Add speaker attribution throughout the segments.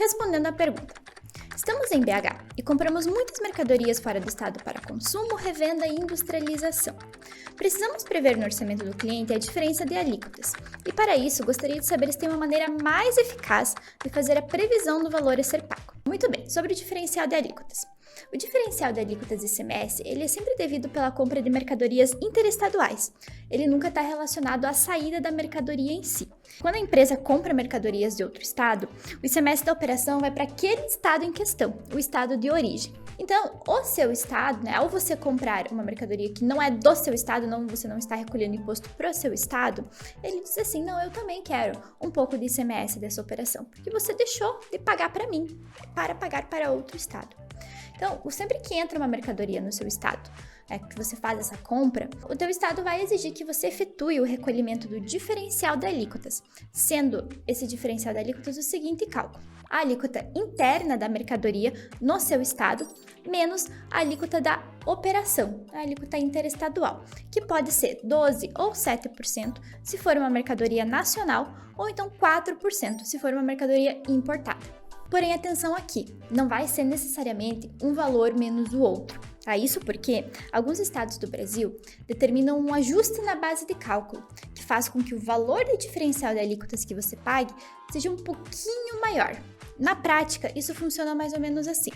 Speaker 1: Respondendo à pergunta, estamos em BH e compramos muitas mercadorias fora do estado para consumo, revenda e industrialização. Precisamos prever no orçamento do cliente a diferença de alíquotas e, para isso, gostaria de saber se tem uma maneira mais eficaz de fazer a previsão do valor a ser pago. Muito bem, sobre o diferencial de alíquotas. O diferencial de alíquotas de ICMS ele é sempre devido pela compra de mercadorias interestaduais. Ele nunca está relacionado à saída da mercadoria em si. Quando a empresa compra mercadorias de outro estado, o ICMS da operação vai para aquele estado em questão, o estado de origem. Então, o seu estado, ao você comprar uma mercadoria que não é do seu estado, você não está recolhendo imposto para o seu estado, ele diz assim, não, eu também quero um pouco de ICMS dessa operação, porque você deixou de pagar para mim, para pagar para outro estado. Então, sempre que entra uma mercadoria no seu estado, que você faz essa compra, o teu estado vai exigir que você efetue o recolhimento do diferencial de alíquotas, sendo esse diferencial de alíquotas o seguinte cálculo: a alíquota interna da mercadoria no seu estado, menos a alíquota da operação, a alíquota interestadual, que pode ser 12% ou 7% se for uma mercadoria nacional, ou então 4% se for uma mercadoria importada. Porém, atenção aqui, não vai ser necessariamente um valor menos o outro. Isso porque alguns estados do Brasil determinam um ajuste na base de cálculo, que faz com que o valor de diferencial de alíquotas que você pague seja um pouquinho maior. Na prática, isso funciona mais ou menos assim.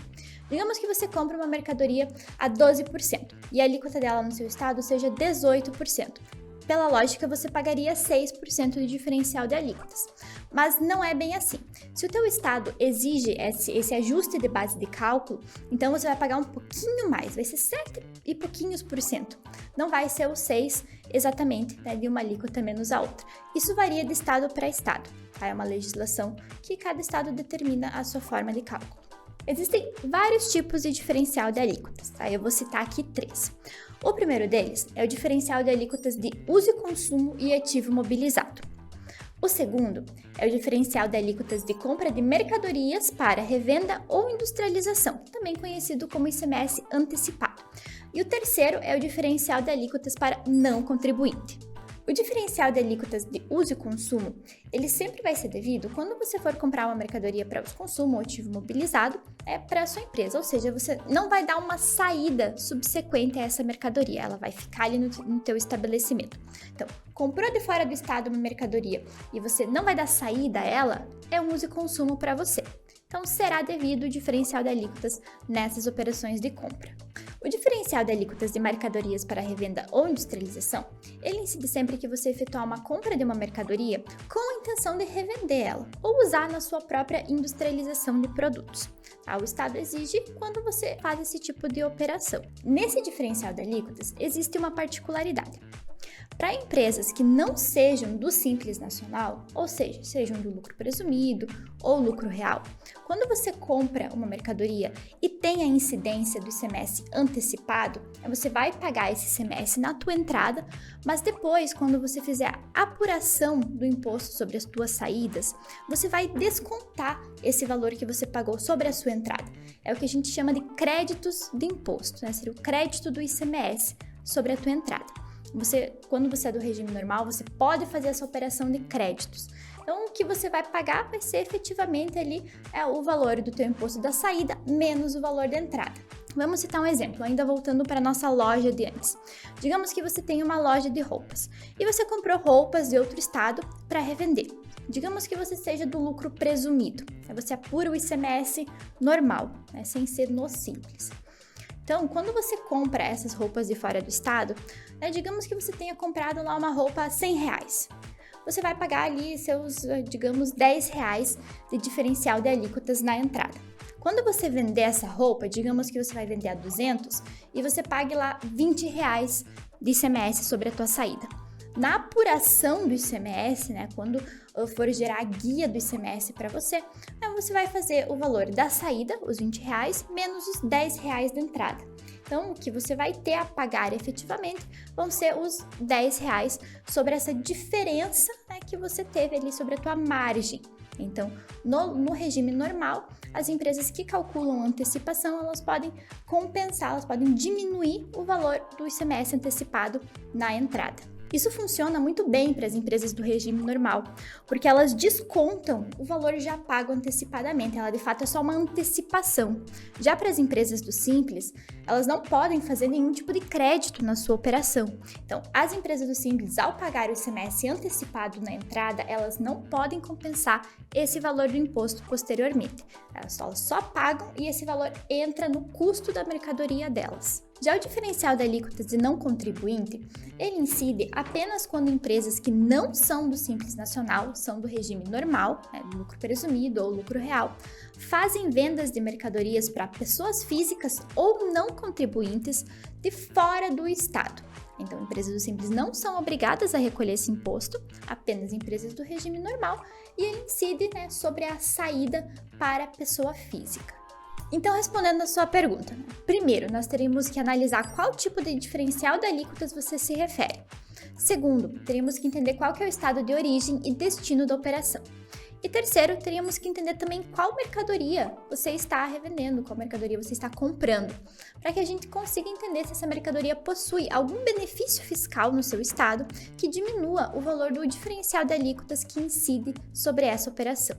Speaker 1: Digamos que você compra uma mercadoria a 12% e a alíquota dela no seu estado seja 18%. Pela lógica, você pagaria 6% de diferencial de alíquotas. Mas não é bem assim. Se o teu estado exige esse ajuste de base de cálculo, então você vai pagar um pouquinho mais, vai ser 7 e pouquinhos por cento. Não vai ser o 6 exatamente, de uma alíquota menos a outra. Isso varia de estado para estado. É uma legislação que cada estado determina a sua forma de cálculo. Existem vários tipos de diferencial de alíquotas, eu vou citar aqui 3. O primeiro deles é o diferencial de alíquotas de uso e consumo e ativo mobilizado. O segundo é o diferencial de alíquotas de compra de mercadorias para revenda ou industrialização, também conhecido como ICMS antecipado. E o terceiro é o diferencial de alíquotas para não contribuinte. O diferencial de alíquotas de uso e consumo, ele sempre vai ser devido quando você for comprar uma mercadoria para uso e consumo ou ativo mobilizado para a sua empresa, ou seja, você não vai dar uma saída subsequente a essa mercadoria, ela vai ficar ali no teu estabelecimento. Então, comprou de fora do estado uma mercadoria e você não vai dar saída a ela, é um uso e consumo para você. Então, será devido o diferencial de alíquotas nessas operações de compra. O diferencial de alíquotas de mercadorias para revenda ou industrialização, ele incide sempre que você efetuar uma compra de uma mercadoria com a intenção de revender ela ou usar na sua própria industrialização de produtos. O Estado exige quando você faz esse tipo de operação. Nesse diferencial de alíquotas, existe uma particularidade. Para empresas que não sejam do Simples Nacional, ou seja, sejam do lucro presumido ou lucro real, quando você compra uma mercadoria e tem a incidência do ICMS antecipado, você vai pagar esse ICMS na tua entrada, mas depois, quando você fizer a apuração do imposto sobre as tuas saídas, você vai descontar esse valor que você pagou sobre a sua entrada. É o que a gente chama de créditos de imposto, seria o crédito do ICMS sobre a tua entrada. Quando você é do regime normal, você pode fazer essa operação de créditos. Então, o que você vai pagar vai ser efetivamente ali o valor do teu imposto da saída menos o valor da entrada. Vamos citar um exemplo, ainda voltando para a nossa loja de antes. Digamos que você tem uma loja de roupas e você comprou roupas de outro estado para revender. Digamos que você seja do lucro presumido, você apura o ICMS normal, sem ser no Simples. Então, quando você compra essas roupas de fora do estado, digamos que você tenha comprado lá uma roupa a R$100. Você vai pagar ali seus, digamos, R$10 de diferencial de alíquotas na entrada. Quando você vender essa roupa, digamos que você vai vender a 200 e você pague lá R$20 de ICMS sobre a tua saída. Na apuração do ICMS, quando for gerar a guia do ICMS para você, você vai fazer o valor da saída, os R$20, menos os R$10 da entrada. Então, o que você vai ter a pagar efetivamente vão ser os R$10 sobre essa diferença que você teve ali sobre a tua margem. Então, no regime normal, as empresas que calculam antecipação, elas podem compensar, elas podem diminuir o valor do ICMS antecipado na entrada. Isso funciona muito bem para as empresas do regime normal, porque elas descontam o valor já pago antecipadamente, ela de fato é só uma antecipação. Já para as empresas do Simples, elas não podem fazer nenhum tipo de crédito na sua operação. Então, as empresas do Simples, ao pagar o ICMS antecipado na entrada, elas não podem compensar esse valor do imposto posteriormente. Elas só pagam e esse valor entra no custo da mercadoria delas. Já o diferencial de alíquotas de não contribuinte, ele incide apenas quando empresas que não são do Simples Nacional, são do regime normal, lucro presumido ou lucro real, fazem vendas de mercadorias para pessoas físicas ou não contribuintes de fora do estado. Então, empresas do Simples não são obrigadas a recolher esse imposto, apenas empresas do regime normal, e ele incide, sobre a saída para a pessoa física. Então, respondendo a sua pergunta, primeiro, nós teríamos que analisar qual tipo de diferencial de alíquotas você se refere. Segundo, teríamos que entender qual que é o estado de origem e destino da operação. E terceiro, teríamos que entender também qual mercadoria você está revendendo, qual mercadoria você está comprando, para que a gente consiga entender se essa mercadoria possui algum benefício fiscal no seu estado que diminua o valor do diferencial de alíquotas que incide sobre essa operação.